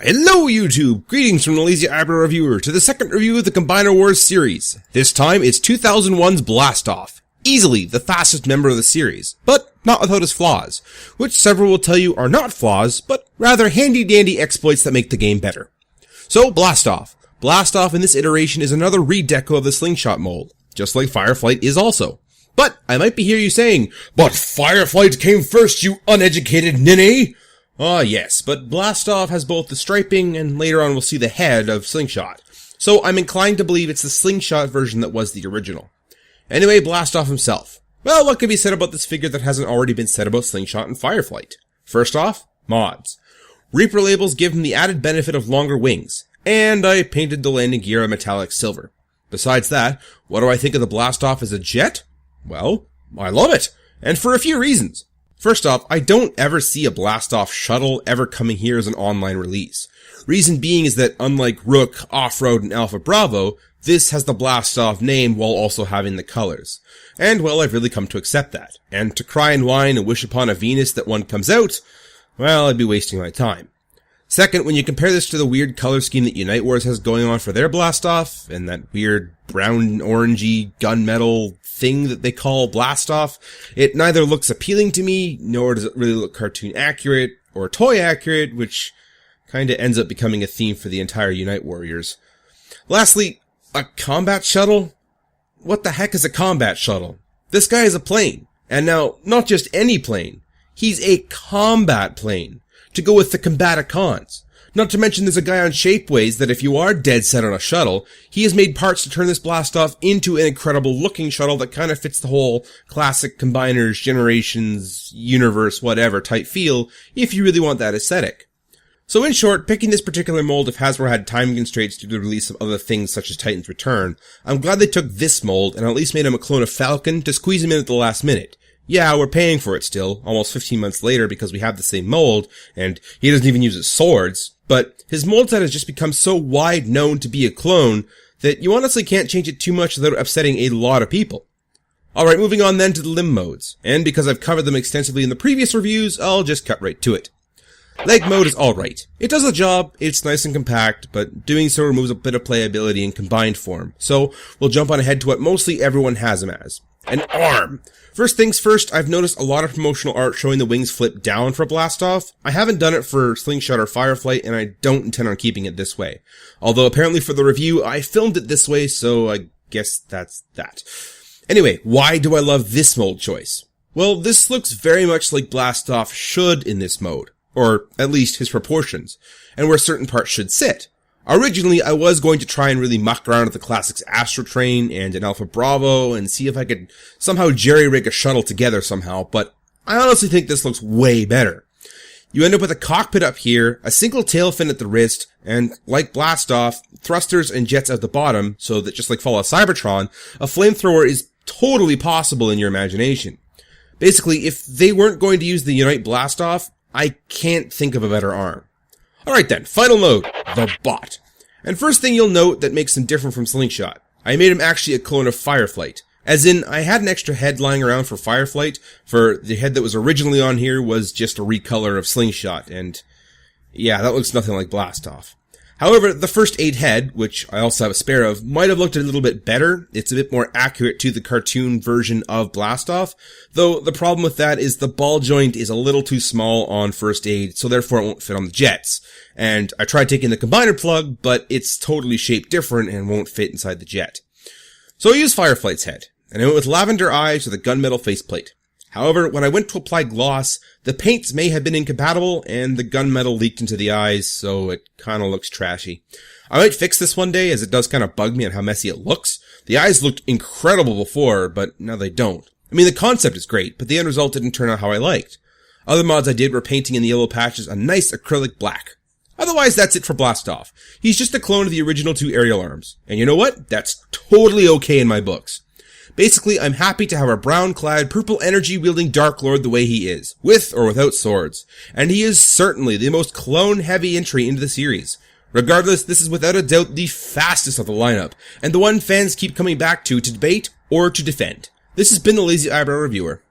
Hello YouTube! Greetings from the LazyEyebrowReviewer to the second review of the Combiner Wars series. This time it's 2001's Blastoff. Easily the fastest member of the series, but not without its flaws, which several will tell you are not flaws, but rather handy-dandy exploits that make the game better. So, Blastoff. Blastoff in this iteration is another redeco of the Slingshot mold, just like Fireflight is also. But I might be hear you saying, "But Fireflight came first, you uneducated ninny!" Ah, yes, but Blastoff has both the striping and later on we'll see the head of Slingshot. So I'm inclined to believe it's the Slingshot version that was the original. Anyway, Blastoff himself. Well, what can be said about this figure that hasn't already been said about Slingshot and Fireflight? First off, mods. Reaper labels give him the added benefit of longer wings, and I painted the landing gear a metallic silver. Besides that, what do I think of the Blastoff as a jet? Well, I love it, and for a few reasons. First off, I don't ever see a Blastoff shuttle ever coming here as an online release. Reason being is that unlike Rook, Off-Road, and Alpha Bravo, this has the Blastoff name while also having the colors. And well, I've really come to accept that. And to cry and whine and wish upon a Venus that one comes out, well, I'd be wasting my time. Second, when you compare this to the weird color scheme that Unite Wars has going on for their Blastoff, and that weird brown orangey gunmetal thing that they call Blastoff, it neither looks appealing to me, nor does it really look cartoon accurate, or toy accurate, which kinda ends up becoming a theme for the entire Unite Warriors. Lastly, a combat shuttle? What the heck is a combat shuttle? This guy is a plane. And now, not just any plane. He's a combat plane. To go with the Combaticons. Not to mention there's a guy on Shapeways that if you are dead set on a shuttle, he has made parts to turn this Blastoff into an incredible looking shuttle that kind of fits the whole classic Combiners, Generations, Universe, whatever type feel, if you really want that aesthetic. So in short, picking this particular mold if Hasbro had time constraints due to the release of other things such as Titan's Return, I'm glad they took this mold and at least made him a clone of Falcon to squeeze him in at the last minute. Yeah, we're paying for it still, almost 15 months later because we have the same mold, and he doesn't even use his swords, but his mold set has just become so wide known to be a clone that you honestly can't change it too much without upsetting a lot of people. Alright, moving on then to the limb modes, and because I've covered them extensively in the previous reviews, I'll just cut right to it. Leg mode is alright. It does the job, it's nice and compact, but doing so removes a bit of playability in combined form, so we'll jump on ahead to what mostly everyone has him as. An arm! First things first, I've noticed a lot of promotional art showing the wings flip down for Blastoff. I haven't done it for Slingshot or Fireflight, and I don't intend on keeping it this way. Although apparently for the review, I filmed it this way, so I guess that's that. Anyway, why do I love this mold choice? Well, this looks very much like Blastoff should in this mode. Or at least his proportions, and where certain parts should sit. Originally, I was going to try and really muck around with the classics Astro Train and an Alpha Bravo and see if I could somehow jerry-rig a shuttle together somehow, but I honestly think this looks way better. You end up with a cockpit up here, a single tail fin at the wrist, and, like Blastoff, thrusters and jets at the bottom, so that just like Fall of Cybertron, a flamethrower is totally possible in your imagination. Basically, if they weren't going to use the Unite Blastoff, I can't think of a better arm. Alright then, final mode, the bot. And first thing you'll note that makes him different from Slingshot. I made him actually a clone of Fireflight. As in, I had an extra head lying around for Fireflight, for the head that was originally on here was just a recolor of Slingshot, and yeah, that looks nothing like Blastoff. However, the first aid head, which I also have a spare of, might have looked a little bit better. It's a bit more accurate to the cartoon version of Blastoff, though the problem with that is the ball joint is a little too small on first aid, so therefore it won't fit on the jets. And I tried taking the combiner plug, but it's totally shaped different and won't fit inside the jet. So I used Fireflight's head, and I went with lavender eyes with a gunmetal faceplate. However, when I went to apply gloss, the paints may have been incompatible, and the gunmetal leaked into the eyes, so it kinda looks trashy. I might fix this one day, as it does kinda bug me on how messy it looks. The eyes looked incredible before, but now they don't. I mean, the concept is great, but the end result didn't turn out how I liked. Other mods I did were painting in the yellow patches a nice acrylic black. Otherwise, that's it for Blastoff. He's just a clone of the original two aerial arms. And you know what? That's totally okay in my books. Basically, I'm happy to have our brown-clad, purple energy-wielding Dark Lord the way he is, with or without swords. And he is certainly the most clone-heavy entry into the series. Regardless, this is without a doubt the fastest of the lineup, and the one fans keep coming back to debate or to defend. This has been the Lazy Eyebrow Reviewer.